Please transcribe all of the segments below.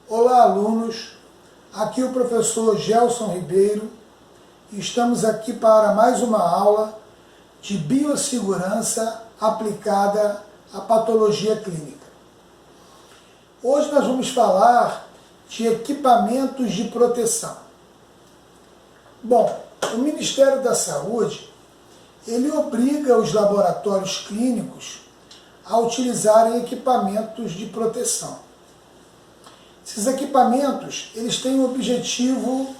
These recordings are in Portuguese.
Olá, alunos. Aqui o professor Gelson Ribeiro e estamos aqui para mais uma aula de biossegurança aplicada à patologia clínica. Hoje nós vamos falar de equipamentos de proteção. Bom, o Ministério da Saúde, ele obriga os laboratórios clínicos a utilizarem equipamentos de proteção. Esses equipamentos, eles têm o objetivo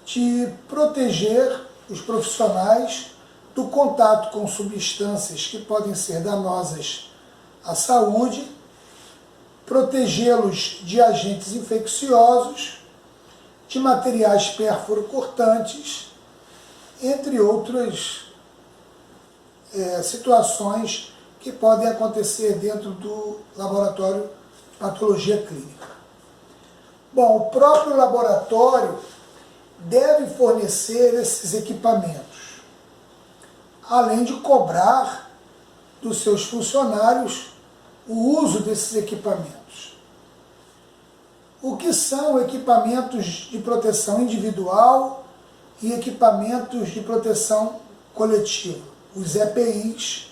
de proteger os profissionais do contato com substâncias que podem ser danosas à saúde, protegê-los de agentes infecciosos, de materiais perfuro-cortantes, entre outras situações que podem acontecer dentro do laboratório de patologia clínica. Bom, o próprio laboratório deve fornecer esses equipamentos, além de cobrar dos seus funcionários o uso desses equipamentos. O que são equipamentos de proteção individual e equipamentos de proteção coletiva? Os EPIs,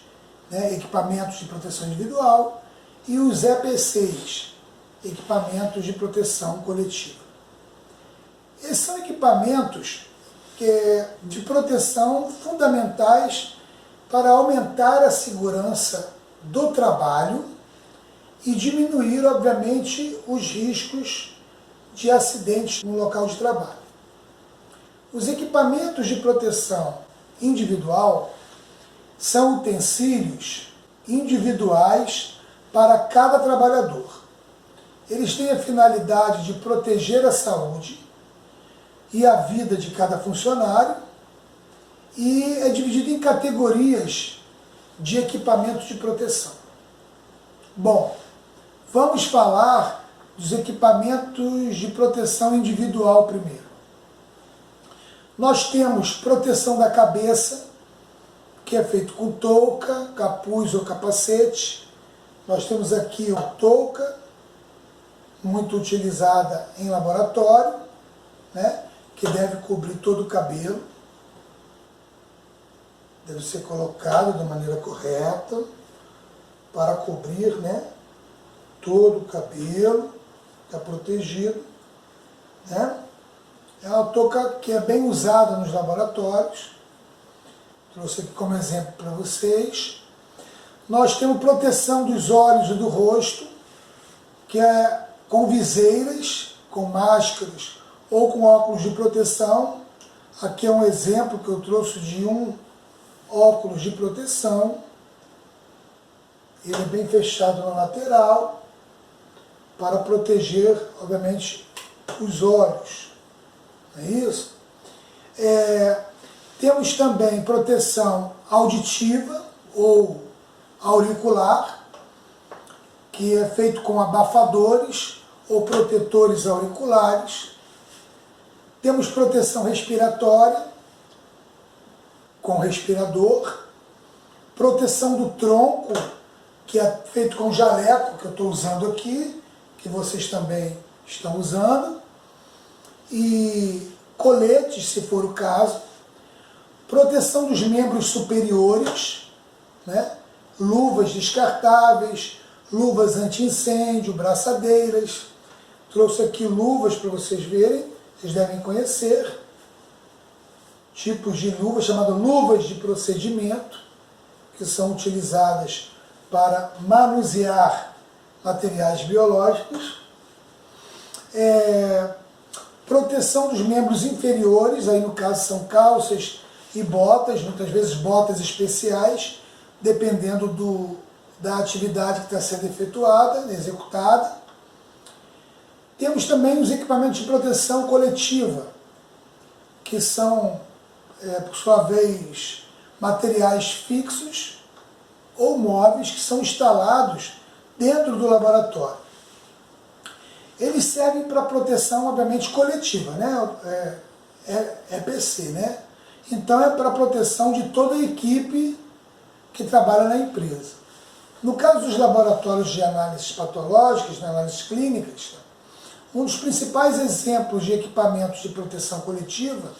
equipamentos de proteção individual, e os EPCs, equipamentos de proteção coletiva. Esses são equipamentos de proteção fundamentais para aumentar a segurança do trabalho e diminuir, obviamente, os riscos de acidentes no local de trabalho. Os equipamentos de proteção individual são utensílios individuais para cada trabalhador. Eles têm a finalidade de proteger a saúde e a vida de cada funcionário e é dividido em categorias de equipamentos de proteção. Bom, vamos falar dos equipamentos de proteção individual primeiro. Nós temos proteção da cabeça, que é feito com touca, capuz ou capacete. Nós temos aqui a touca, muito utilizada em laboratório, que deve cobrir todo o cabelo. Deve ser colocado da maneira correta para cobrir todo o cabelo, está protegido. É uma touca que é bem usada nos laboratórios. Trouxe aqui como exemplo para vocês. Nós temos proteção dos olhos e do rosto, que é com viseiras, com máscaras ou com óculos de proteção. Aqui é um exemplo que eu trouxe de um óculos de proteção. Ele é bem fechado na lateral para proteger, obviamente, os olhos. Não é isso? Temos também proteção auditiva ou auricular, que é feito com abafadores ou protetores auriculares. Temos proteção respiratória, com respirador. Proteção do tronco, que é feito com jaleco, que eu estou usando aqui, que vocês também estão usando. E coletes, se for o caso. Proteção dos membros superiores, luvas descartáveis, luvas anti-incêndio, braçadeiras. Trouxe aqui luvas para vocês verem, vocês devem conhecer. Tipos de luvas, chamadas luvas de procedimento, que são utilizadas para manusear materiais biológicos. Proteção dos membros inferiores, aí no caso são calças e botas, muitas vezes botas especiais, dependendo da atividade que está sendo efetuada, executada. Temos também os equipamentos de proteção coletiva, que são, por sua vez, materiais fixos ou móveis que são instalados dentro do laboratório. Eles servem para proteção, obviamente, coletiva, EPC, Então é para proteção de toda a equipe que trabalha na empresa. No caso dos laboratórios de análises patológicas, análises clínicas, Um dos principais exemplos de equipamentos de proteção coletiva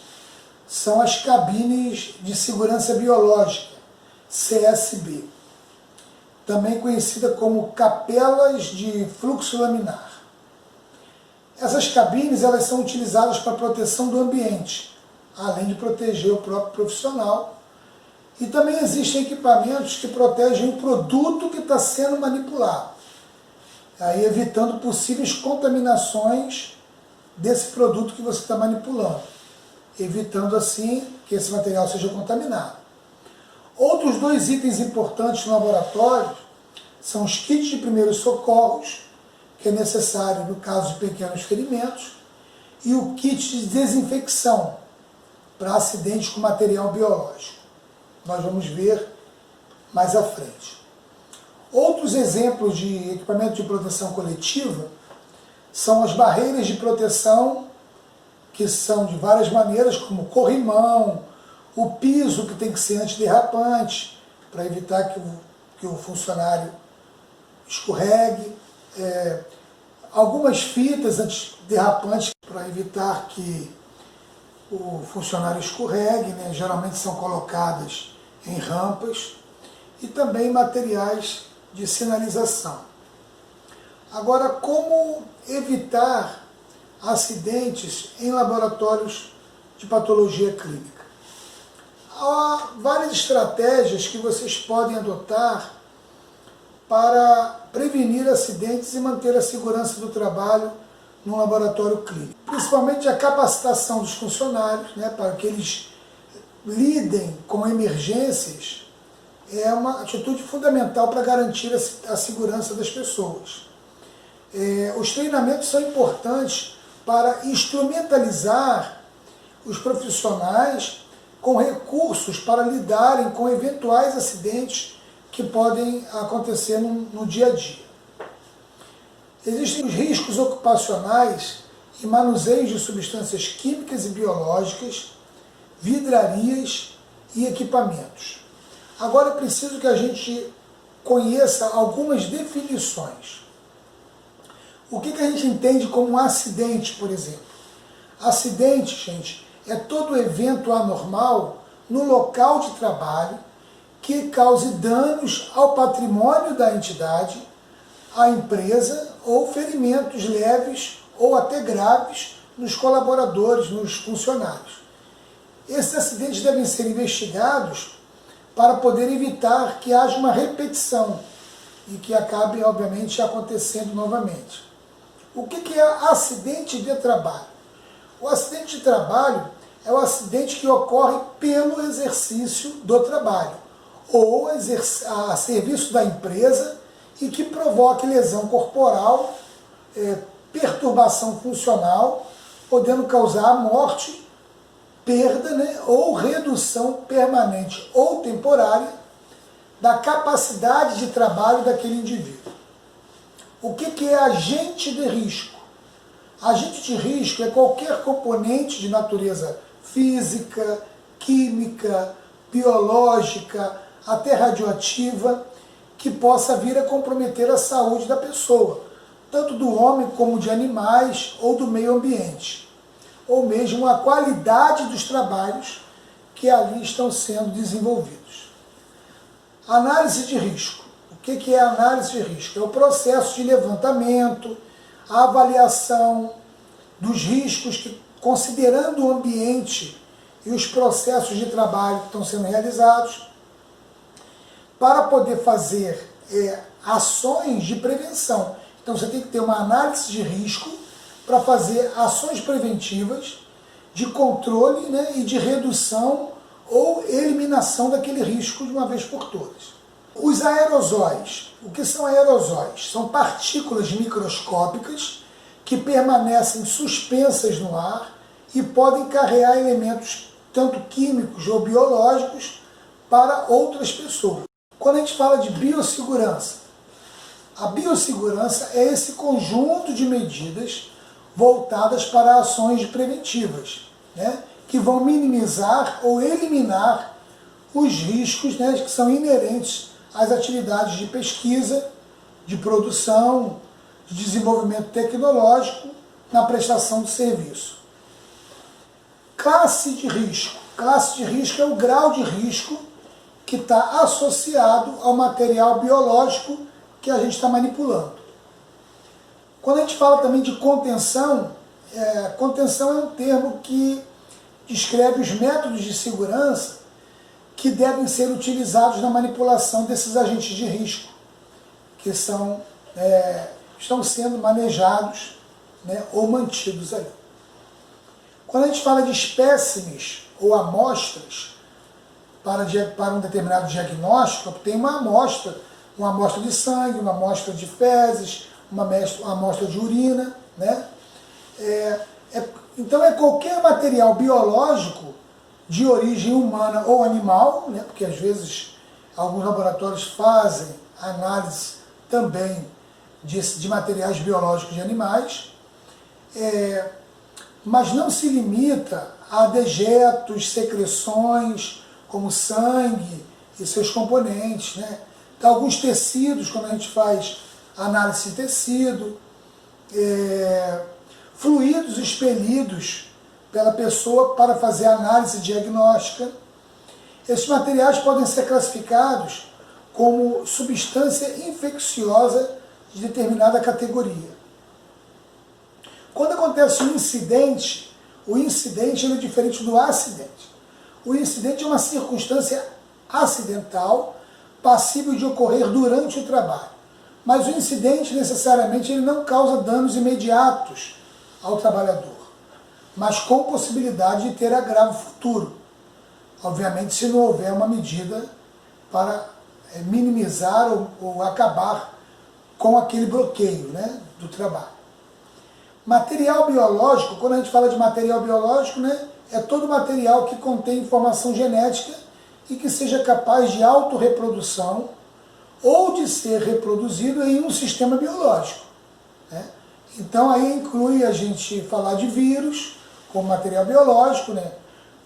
são as cabines de segurança biológica, CSB, também conhecida como capelas de fluxo laminar. Essas cabines elas são utilizadas para proteção do ambiente, além de proteger o próprio profissional. E também existem equipamentos que protegem o produto que está sendo manipulado, aí evitando possíveis contaminações desse produto que você está manipulando, evitando assim que esse material seja contaminado. Outros dois itens importantes no laboratório são os kits de primeiros socorros, que é necessário no caso de pequenos ferimentos, e o kit de desinfecção para acidentes com material biológico. Nós vamos ver mais à frente. Outros exemplos de equipamento de proteção coletiva são as barreiras de proteção, que são de várias maneiras, como corrimão, o piso que tem que ser antiderrapante, para evitar que o funcionário escorregue, algumas fitas antiderrapantes para evitar que o funcionário escorregue, né? Geralmente são colocadas em rampas, e também materiais de sinalização. Agora, como evitar acidentes em laboratórios de patologia clínica? Há várias estratégias que vocês podem adotar para prevenir acidentes e manter a segurança do trabalho no laboratório clínico. Principalmente a capacitação dos funcionários, né, para que eles lidem com emergências, é uma atitude fundamental para garantir a segurança das pessoas. Os treinamentos são importantes para instrumentalizar os profissionais com recursos para lidarem com eventuais acidentes que podem acontecer no dia a dia. Existem os riscos ocupacionais e manuseios de substâncias químicas e biológicas, vidrarias e equipamentos. Agora é preciso que a gente conheça algumas definições. O que a gente entende como um acidente, por exemplo? Acidente, gente, é todo evento anormal no local de trabalho que cause danos ao patrimônio da entidade, à empresa, ou ferimentos leves ou até graves nos colaboradores, nos funcionários. Esses acidentes devem ser investigados para poder evitar que haja uma repetição e que acabe, obviamente, acontecendo novamente. O que é acidente de trabalho? O acidente de trabalho é o acidente que ocorre pelo exercício do trabalho ou a serviço da empresa e que provoque lesão corporal, perturbação funcional, podendo causar morte, perda, né, ou redução permanente ou temporária da capacidade de trabalho daquele indivíduo. O que é agente de risco? Agente de risco é qualquer componente de natureza física, química, biológica, até radioativa, que possa vir a comprometer a saúde da pessoa, tanto do homem como de animais ou do meio ambiente, ou mesmo a qualidade dos trabalhos que ali estão sendo desenvolvidos. Análise de risco. O que é a análise de risco? É o processo de levantamento, a avaliação dos riscos, considerando o ambiente e os processos de trabalho que estão sendo realizados, para poder fazer ações de prevenção. Então você tem que ter uma análise de risco para fazer ações preventivas de controle, né, e de redução ou eliminação daquele risco de uma vez por todas. Os aerosóis. O que são aerosóis? São partículas microscópicas que permanecem suspensas no ar e podem carregar elementos tanto químicos ou biológicos para outras pessoas. Quando a gente fala de biossegurança, a biossegurança é esse conjunto de medidas voltadas para ações preventivas, né, que vão minimizar ou eliminar os riscos, né, que são inerentes às atividades de pesquisa, de produção, de desenvolvimento tecnológico na prestação de serviço. Classe de risco. Classe de risco é o grau de risco que está associado ao material biológico que a gente está manipulando. Quando a gente fala também de contenção, contenção é um termo que descreve os métodos de segurança que devem ser utilizados na manipulação desses agentes de risco, que estão sendo manejados, né, ou mantidos ali. Quando a gente fala de espécimes ou amostras para um determinado diagnóstico, tem uma amostra de sangue, uma amostra de fezes, uma amostra de urina, né? Então é qualquer material biológico de origem humana ou animal, né? Porque às vezes alguns laboratórios fazem análise também de materiais biológicos de animais, mas não se limita a dejetos, secreções, como sangue e seus componentes, né? Então, alguns tecidos, quando a gente faz análise de tecido, fluidos expelidos pela pessoa para fazer análise diagnóstica. Esses materiais podem ser classificados como substância infecciosa de determinada categoria. Quando acontece um incidente, o incidente ele é diferente do acidente. O incidente é uma circunstância acidental, passível de ocorrer durante o trabalho. Mas o incidente, necessariamente, ele não causa danos imediatos ao trabalhador, mas com possibilidade de ter agravo futuro. Obviamente, se não houver uma medida para minimizar ou acabar com aquele bloqueio, né, do trabalho. Material biológico, quando a gente fala de material biológico, né, é todo material que contém informação genética e que seja capaz de autorreprodução ou de ser reproduzido em um sistema biológico, né? Então aí inclui a gente falar de vírus como material biológico, né?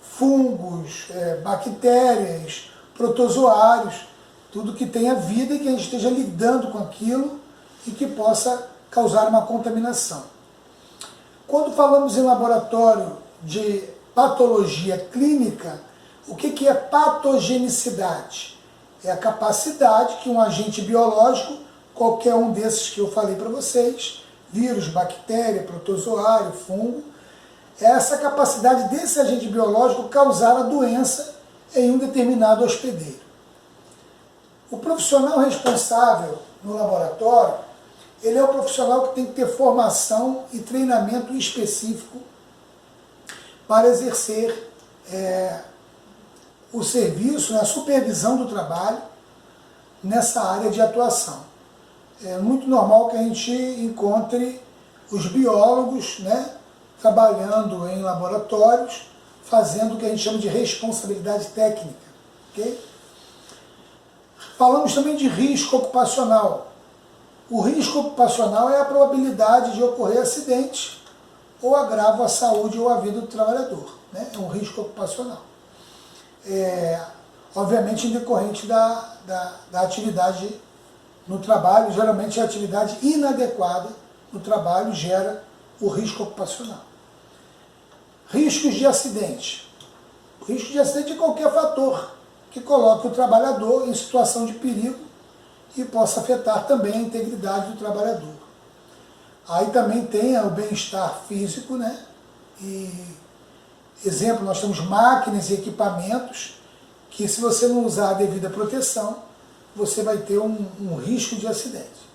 Fungos, bactérias, protozoários, tudo que tenha vida e que a gente esteja lidando com aquilo e que possa causar uma contaminação. Quando falamos em laboratório de patologia clínica, o que é patogenicidade? É a capacidade que um agente biológico, qualquer um desses que eu falei para vocês, vírus, bactéria, protozoário, fungo, é essa capacidade desse agente biológico causar a doença em um determinado hospedeiro. O profissional responsável no laboratório, ele é o profissional que tem que ter formação e treinamento específico para exercer o serviço, a supervisão do trabalho nessa área de atuação. É muito normal que a gente encontre os biólogos, né, trabalhando em laboratórios, fazendo o que a gente chama de responsabilidade técnica. Okay? Falamos também de risco ocupacional. O risco ocupacional é a probabilidade de ocorrer acidente ou agravo à saúde ou à vida do trabalhador, né? É um risco ocupacional. Obviamente, em decorrente da atividade no trabalho, geralmente a atividade inadequada no trabalho gera o risco ocupacional. Riscos de acidente. O risco de acidente é qualquer fator que coloque o trabalhador em situação de perigo e possa afetar também a integridade do trabalhador. Aí também tem o bem-estar físico, né? E, exemplo, nós temos máquinas e equipamentos que, se você não usar a devida proteção, você vai ter um risco de acidente.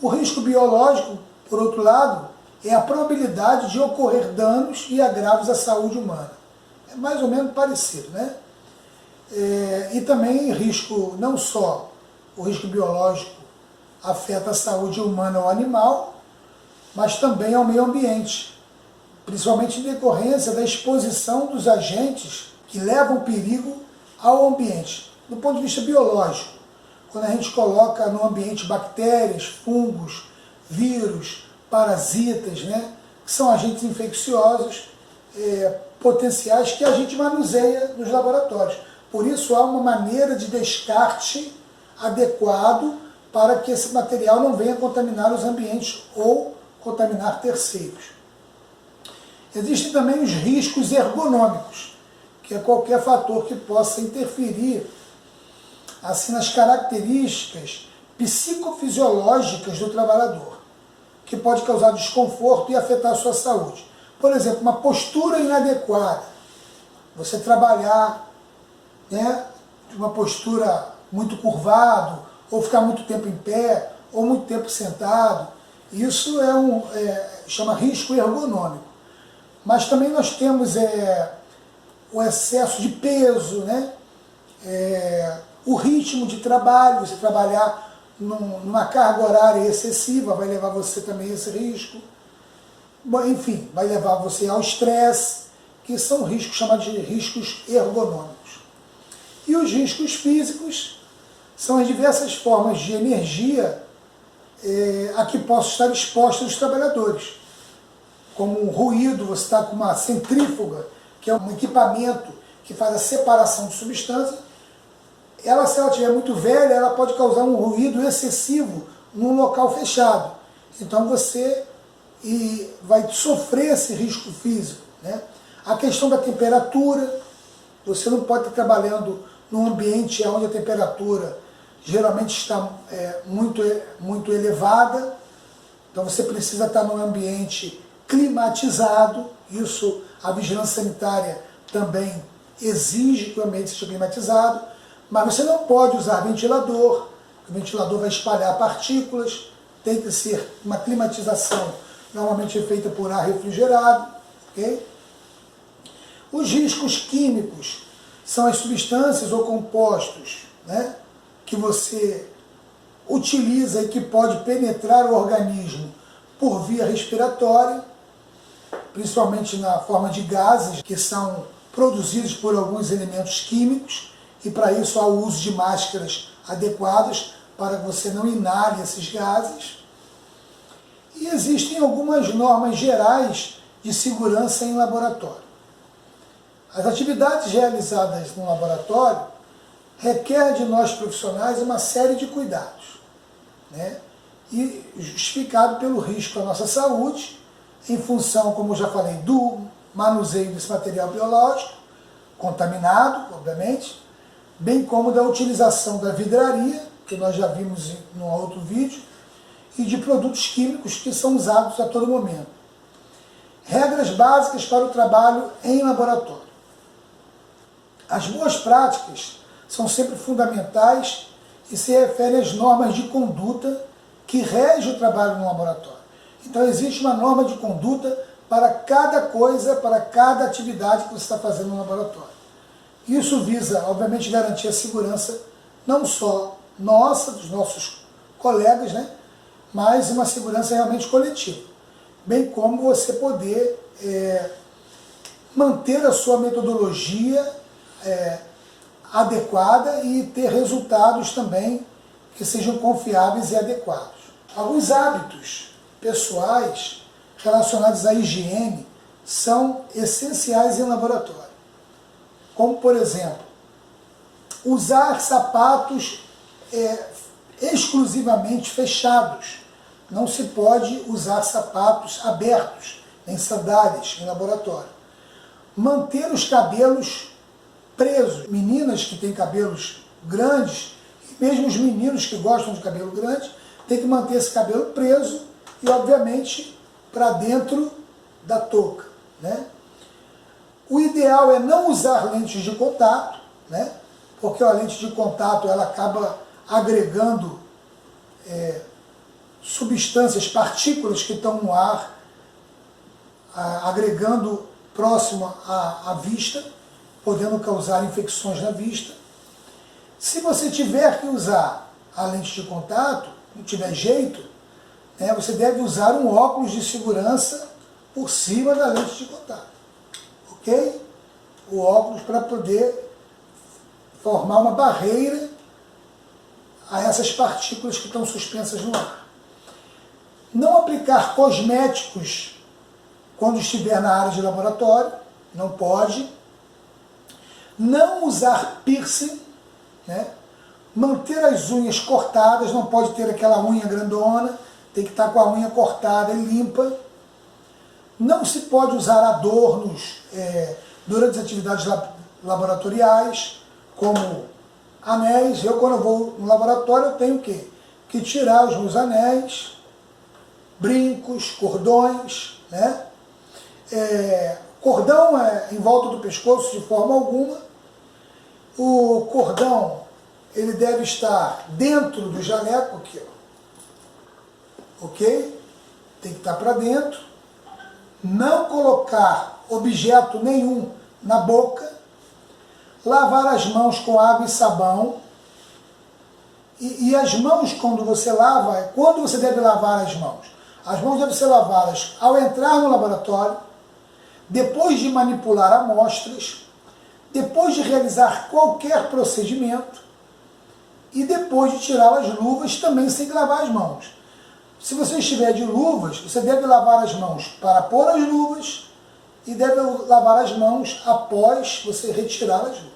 O risco biológico, por outro lado, é a probabilidade de ocorrer danos e agravos à saúde humana. É mais ou menos parecido, né? E também risco, não só o risco biológico afeta a saúde humana ou animal, mas também ao meio ambiente, principalmente em decorrência da exposição dos agentes que levam perigo ao ambiente. Do ponto de vista biológico, quando a gente coloca no ambiente bactérias, fungos, vírus, parasitas, né, que são agentes infecciosos potenciais que a gente manuseia nos laboratórios. Por isso há uma maneira de descarte adequado para que esse material não venha contaminar os ambientes ou contaminar terceiros. Existem também os riscos ergonômicos, que é qualquer fator que possa interferir assim nas características psicofisiológicas do trabalhador, que pode causar desconforto e afetar a sua saúde. Por exemplo, uma postura inadequada, você trabalhar, né, de uma postura muito curvado, ou ficar muito tempo em pé, ou muito tempo sentado, isso chama risco ergonômico. Mas também nós temos o excesso de peso, né? O ritmo de trabalho, você trabalhar numa carga horária excessiva vai levar você também a esse risco. Bom, enfim, vai levar você ao estresse, que são riscos chamados de riscos ergonômicos. E os riscos físicos são as diversas formas de energia a que possam estar expostos os trabalhadores. Como um ruído, você está com uma centrífuga, que é um equipamento que faz a separação de substâncias. Se ela estiver muito velha, ela pode causar um ruído excessivo num local fechado. Então você vai sofrer esse risco físico, né? A questão da temperatura, você não pode estar trabalhando num ambiente onde a temperatura geralmente está muito elevada, então você precisa estar num ambiente climatizado, isso a vigilância sanitária também exige que o ambiente seja climatizado, mas você não pode usar ventilador, o ventilador vai espalhar partículas, tem que ser uma climatização normalmente feita por ar refrigerado, ok? Os riscos químicos são as substâncias ou compostos, né, que você utiliza e que pode penetrar o organismo por via respiratória, principalmente na forma de gases que são produzidos por alguns elementos químicos, e para isso há o uso de máscaras adequadas para que você não inale esses gases. E existem algumas normas gerais de segurança em laboratório. As atividades realizadas no laboratório requerem de nós profissionais uma série de cuidados, né? E justificado pelo risco à nossa saúde, em função, como eu já falei, do manuseio desse material biológico, contaminado, obviamente, bem como da utilização da vidraria, que nós já vimos em um outro vídeo, e de produtos químicos que são usados a todo momento. Regras básicas para o trabalho em laboratório. As boas práticas são sempre fundamentais e se referem às normas de conduta que regem o trabalho no laboratório. Então existe uma norma de conduta para cada coisa, para cada atividade que você está fazendo no laboratório. Isso visa, obviamente, garantir a segurança não só nossa, dos nossos colegas, né, mas uma segurança realmente coletiva, bem como você poder manter a sua metodologia adequada e ter resultados também que sejam confiáveis e adequados. Alguns hábitos pessoais relacionados à higiene são essenciais em laboratório, como, por exemplo, usar sapatos exclusivamente fechados. Não se pode usar sapatos abertos, nem sandálias em laboratório. Manter os cabelos presos. Meninas que têm cabelos grandes, e mesmo os meninos que gostam de cabelo grande, têm que manter esse cabelo preso e, obviamente, para dentro da touca, né? O ideal é não usar lentes de contato, né? Porque a lente de contato ela acaba agregando substâncias, partículas que estão no ar, agregando próximo à vista, podendo causar infecções na vista. Se você tiver que usar a lente de contato, não tiver jeito, né, você deve usar um óculos de segurança por cima da lente de contato, ok? O óculos para poder formar uma barreira a essas partículas que estão suspensas no ar. Não aplicar cosméticos quando estiver na área de laboratório, não pode. Não usar piercing, né? Manter as unhas cortadas, não pode ter aquela unha grandona, tem que estar com a unha cortada e limpa. Não se pode usar adornos durante as atividades laboratoriais, como anéis. Eu, quando eu vou no laboratório, eu tenho o quê? Que tirar os meus anéis, brincos, cordões, né? Cordão em volta do pescoço de forma alguma. O cordão, ele deve estar dentro do jaleco aqui, ó. Ok? Tem que estar para dentro. Não colocar objeto nenhum na boca. Lavar as mãos com água e sabão. E as mãos, quando você lava, quando você deve lavar as mãos? As mãos devem ser lavadas ao entrar no laboratório, depois de manipular amostras, depois de realizar qualquer procedimento e depois de tirar as luvas, também sem lavar as mãos. Se você estiver de luvas, você deve lavar as mãos para pôr as luvas e deve lavar as mãos após você retirar as luvas.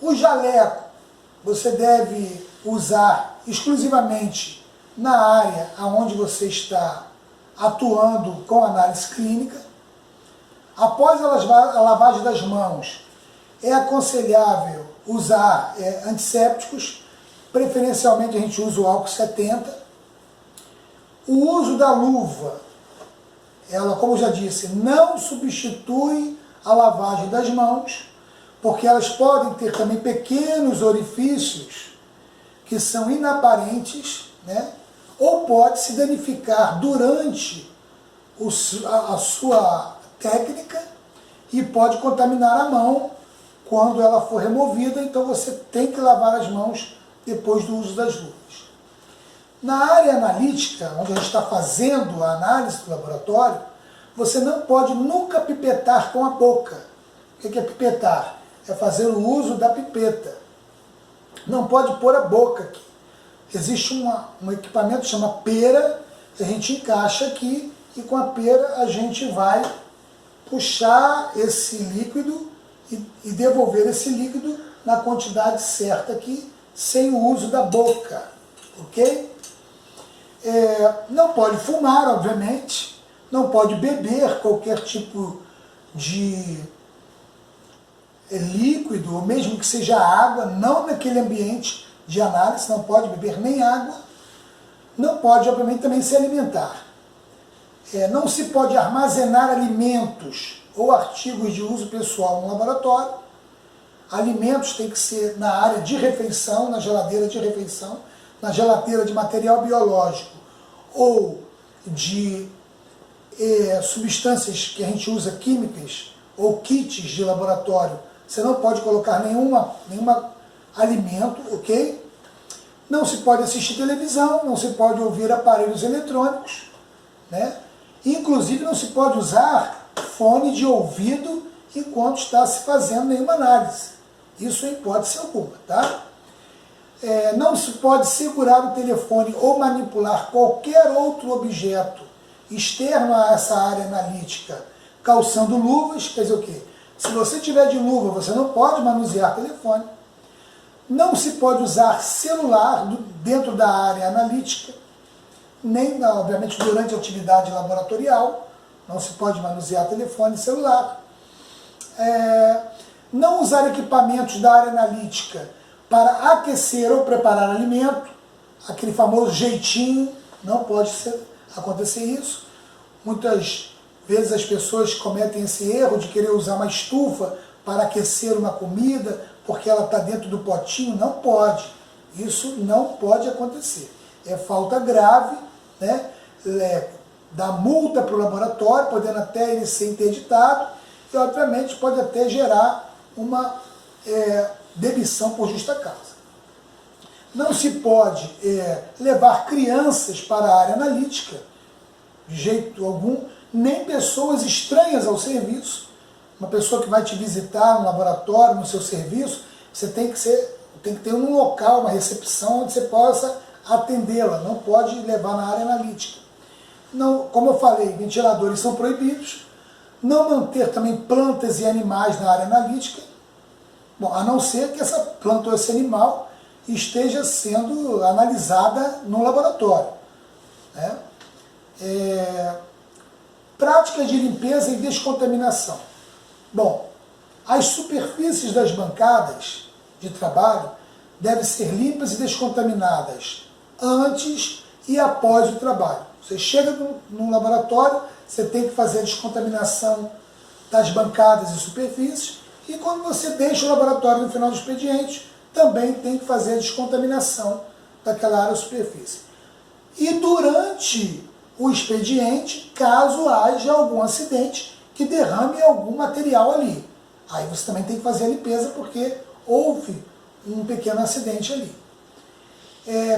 O jaleco você deve usar exclusivamente na área onde você está atuando com análise clínica. Após a lavagem das mãos, é aconselhável usar antissépticos, preferencialmente a gente usa o álcool 70. O uso da luva, ela, como eu já disse, não substitui a lavagem das mãos, porque elas podem ter também pequenos orifícios que são inaparentes, né? Ou pode se danificar durante a sua técnica e pode contaminar a mão quando ela for removida. Então você tem que lavar as mãos depois do uso das luvas. Na área analítica, onde a gente está fazendo a análise do laboratório, você não pode nunca pipetar com a boca. O que é pipetar? É fazer o uso da pipeta. Não pode pôr a boca aqui. Existe um equipamento que chama pera, que a gente encaixa aqui e com a pera a gente vai puxar esse líquido e devolver esse líquido na quantidade certa aqui, sem o uso da boca, ok? Não pode fumar, obviamente, não pode beber qualquer tipo de líquido, ou mesmo que seja água, não naquele ambiente de análise, não pode beber nem água, não pode, obviamente, também se alimentar. Não se pode armazenar alimentos ou artigos de uso pessoal no laboratório. Alimentos tem que ser na área de refeição, na geladeira de refeição, na geladeira de material biológico ou de substâncias que a gente usa químicas ou kits de laboratório. Você não pode colocar nenhum alimento, ok? Não se pode assistir televisão, não se pode ouvir aparelhos eletrônicos, né? Inclusive não se pode usar fone de ouvido enquanto está se fazendo nenhuma análise. Isso em hipótese alguma, tá? Não se pode segurar o telefone ou manipular qualquer outro objeto externo a essa área analítica, calçando luvas. Quer dizer o quê? Se você tiver de luva, você não pode manusear telefone. Não se pode usar celular dentro da área analítica, nem, obviamente, durante a atividade laboratorial. Não se pode manusear telefone e celular. Não usar equipamentos da área analítica para aquecer ou preparar alimento, aquele famoso jeitinho, não pode acontecer isso. Muitas vezes as pessoas cometem esse erro de querer usar uma estufa para aquecer uma comida, porque ela está dentro do potinho. Não pode. Isso não pode acontecer. É falta grave, né? Dá multa para o laboratório, podendo até ele ser interditado, e obviamente pode até gerar uma demissão por justa causa. Não se pode levar crianças para a área analítica, de jeito algum, nem pessoas estranhas ao serviço. Uma pessoa que vai te visitar no laboratório, no seu serviço, você tem que ter um local, uma recepção onde você possa atendê-la, não pode levar na área analítica. Não, como eu falei, ventiladores são proibidos. Não manter também plantas e animais na área analítica, bom, a não ser que essa planta ou esse animal esteja sendo analisada no laboratório, né? Práticas de limpeza e descontaminação. Bom, as superfícies das bancadas de trabalho devem ser limpas e descontaminadas antes e após o trabalho. Você chega no laboratório, você tem que fazer a descontaminação das bancadas e superfícies, e quando você deixa o laboratório no final do expediente, também tem que fazer a descontaminação daquela área ou superfície. E durante o expediente, caso haja algum acidente que derrame algum material ali. Aí você também tem que fazer a limpeza porque houve um pequeno acidente ali.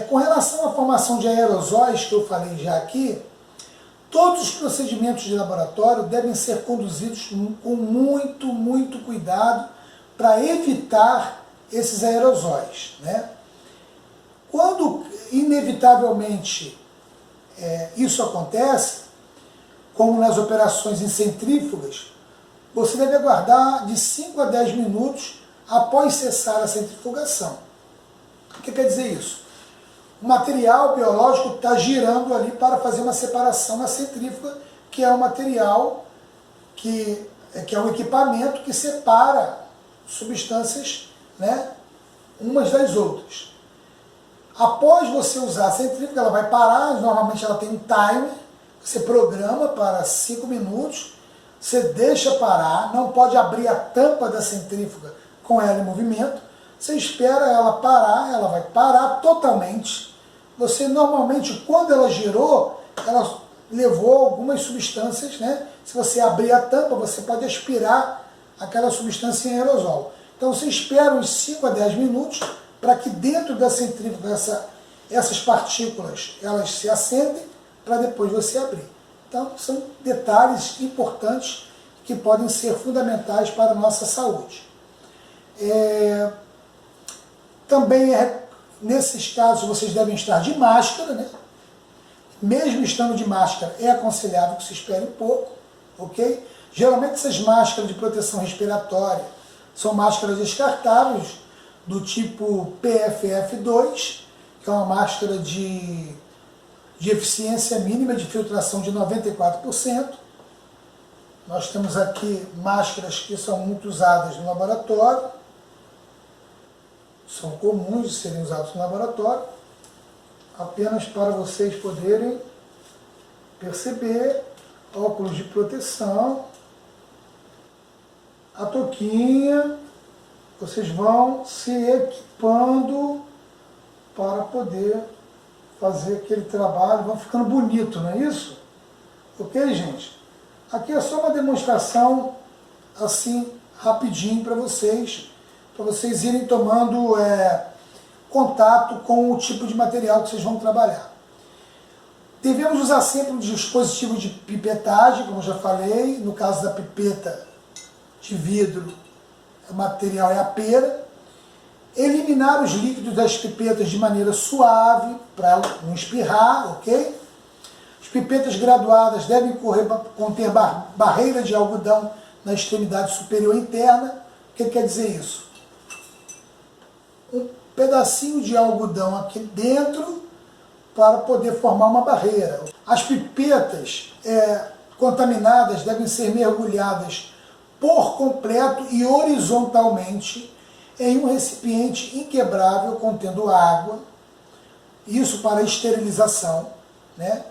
Com relação à formação de aerosóis, que eu falei já aqui, todos os procedimentos de laboratório devem ser conduzidos com muito cuidado para evitar esses aerosóis, né? Quando, inevitavelmente, isso acontece, como nas operações em centrífugas, você deve aguardar de 5 a 10 minutos após cessar a centrifugação. O que quer dizer isso? O material biológico está girando ali para fazer uma separação na centrífuga, que é um material que é um equipamento que separa substâncias, né, umas das outras. Após você usar a centrífuga, ela vai parar, normalmente ela tem um timer, você programa para 5 minutos, você deixa parar, não pode abrir a tampa da centrífuga com ela em movimento, você espera ela parar, ela vai parar totalmente. Você normalmente, quando ela girou, ela levou algumas substâncias, né? Se você abrir a tampa, você pode aspirar aquela substância em aerosol. Então você espera uns 5 a 10 minutos para que dentro da centrífuga essas partículas elas se assentem para depois você abrir. Então são detalhes importantes que podem ser fundamentais para a nossa saúde. Também nesses casos vocês devem estar de máscara, né? Mesmo estando de máscara é aconselhável que se espere um pouco, ok? Geralmente essas máscaras de proteção respiratória são máscaras descartáveis do tipo PFF2, que é uma máscara de eficiência mínima de filtração de 94%. Nós temos aqui máscaras que são muito usadas no laboratório, são comuns de serem usados no laboratório, apenas para vocês poderem perceber. Óculos de proteção, a touquinha, vocês vão se equipando para poder fazer aquele trabalho, vão ficando bonito, não é isso? Ok, gente? Aqui é só uma demonstração, assim, rapidinho para vocês irem tomando contato com o tipo de material que vocês vão trabalhar. Devemos usar sempre um dispositivo de pipetagem, como eu já falei. No caso da pipeta de vidro, o material é a pera. Eliminar os líquidos das pipetas de maneira suave, para não espirrar, ok? As pipetas graduadas devem conter barreira de algodão na extremidade superior interna. O que quer dizer isso? Um pedacinho de algodão aqui dentro para poder formar uma barreira. As pipetas contaminadas devem ser mergulhadas por completo e horizontalmente em um recipiente inquebrável contendo água, isso para esterilização, né?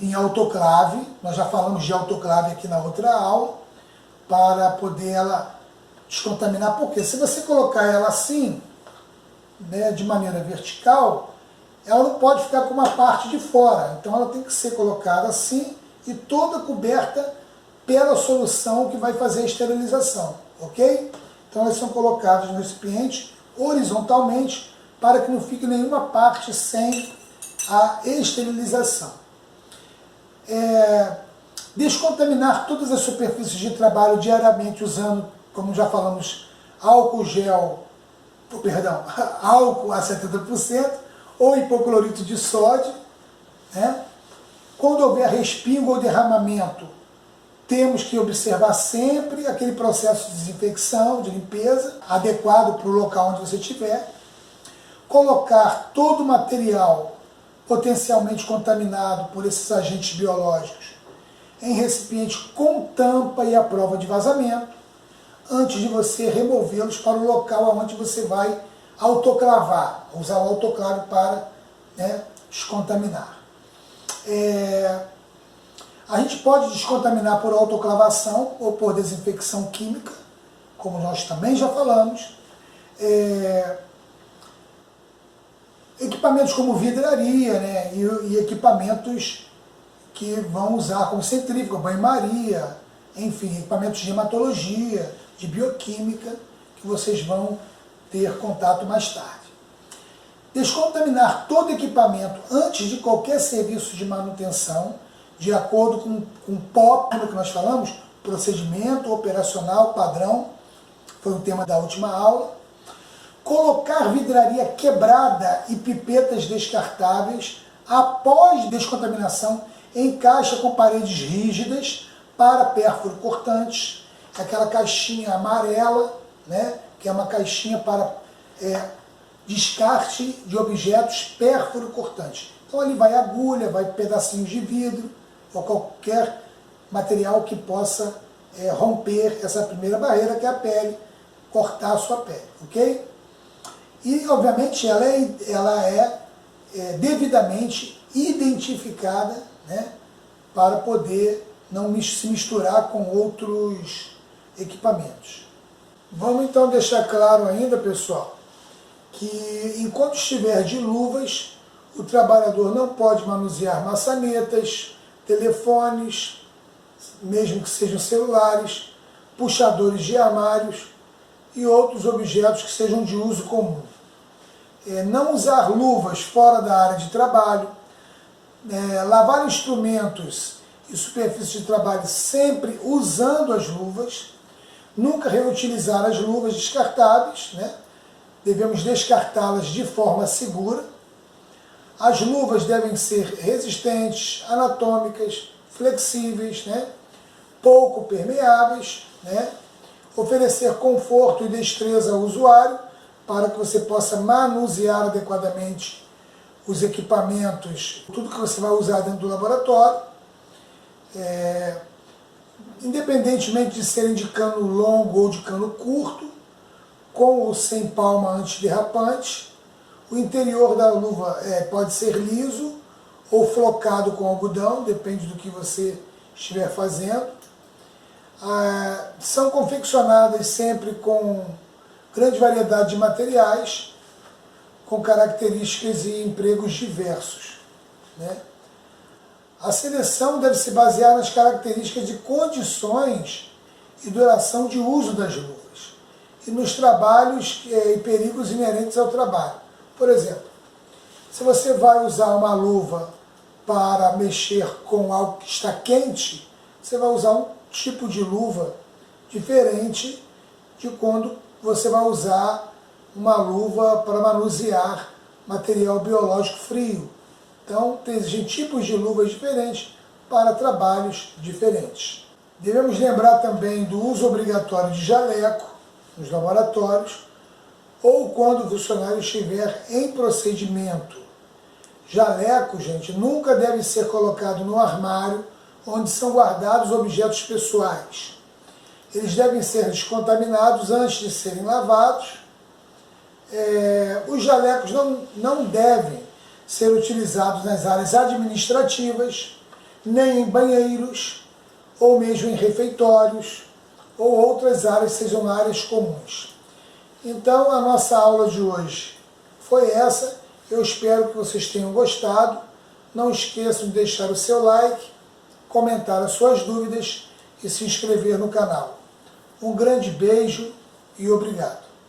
Em autoclave, nós já falamos de autoclave aqui na outra aula, para poder ela descontaminar, porque se você colocar ela assim, né, de maneira vertical, ela não pode ficar com uma parte de fora, então ela tem que ser colocada assim e toda coberta pela solução que vai fazer a esterilização, ok? Então elas são colocadas no recipiente horizontalmente para que não fique nenhuma parte sem a esterilização. Descontaminar todas as superfícies de trabalho diariamente usando, como já falamos, álcool a 70%, ou hipoclorito de sódio, né? Quando houver respingo ou derramamento, temos que observar sempre aquele processo de desinfecção, de limpeza, adequado para o local onde você estiver. colocar todo o material potencialmente contaminado por esses agentes biológicos em recipiente com tampa e a prova de vazamento, antes de você removê-los para o local onde você vai autoclavar, usar o autoclave para, né, descontaminar. A gente pode descontaminar por autoclavação ou por desinfecção química, como nós também já falamos. Equipamentos como vidraria, né, e equipamentos que vão usar como centrífuga, banho-maria, enfim, equipamentos de hematologia, de bioquímica, que vocês vão ter contato mais tarde. Descontaminar todo equipamento antes de qualquer serviço de manutenção, de acordo com o POP, que nós falamos, procedimento operacional padrão, foi o tema da última aula. Colocar vidraria quebrada e pipetas descartáveis após descontaminação em caixa com paredes rígidas para pérfuro cortantes, aquela caixinha amarela, né, que é uma caixinha para descarte de objetos pérfuro cortantes. Então ali vai agulha, vai pedacinhos de vidro ou qualquer material que possa romper essa primeira barreira, que é a pele, cortar a sua pele, ok? E, obviamente, ela é devidamente identificada, né, para poder não se misturar com outros equipamentos. Vamos, então, deixar claro ainda, pessoal, que enquanto estiver de luvas, o trabalhador não pode manusear maçanetas, telefones, mesmo que sejam celulares, puxadores de armários e outros objetos que sejam de uso comum. Não usar luvas fora da área de trabalho, lavar instrumentos e superfícies de trabalho sempre usando as luvas, nunca reutilizar as luvas descartáveis, né? Devemos descartá-las de forma segura. As luvas devem ser resistentes, anatômicas, flexíveis, né? Pouco permeáveis, né? Oferecer conforto e destreza ao usuário para que você possa manusear adequadamente os equipamentos, tudo que você vai usar dentro do laboratório. Independentemente de serem de cano longo ou de cano curto, com ou sem palma antiderrapante. O interior da luva pode ser liso ou flocado com algodão, depende do que você estiver fazendo. São confeccionadas sempre com grande variedade de materiais, com características e empregos diversos, né? A seleção deve se basear nas características de condições e duração de uso das luvas e nos trabalhos e perigos inerentes ao trabalho. Por exemplo, se você vai usar uma luva para mexer com algo que está quente, você vai usar um tipo de luva diferente de quando você vai usar uma luva para manusear material biológico frio. Então, existem tipos de luvas diferentes para trabalhos diferentes. Devemos lembrar também do uso obrigatório de jaleco nos laboratórios ou quando o funcionário estiver em procedimento. Jaleco, gente, nunca deve ser colocado no armário onde são guardados objetos pessoais. Eles devem ser descontaminados antes de serem lavados. Os jalecos não devem ser utilizados nas áreas administrativas, nem em banheiros, ou mesmo em refeitórios, ou outras áreas, sejam áreas comuns. Então, a nossa aula de hoje foi essa. Eu espero que vocês tenham gostado. Não esqueçam de deixar o seu like, comentar as suas dúvidas e se inscrever no canal. Um grande beijo e obrigado.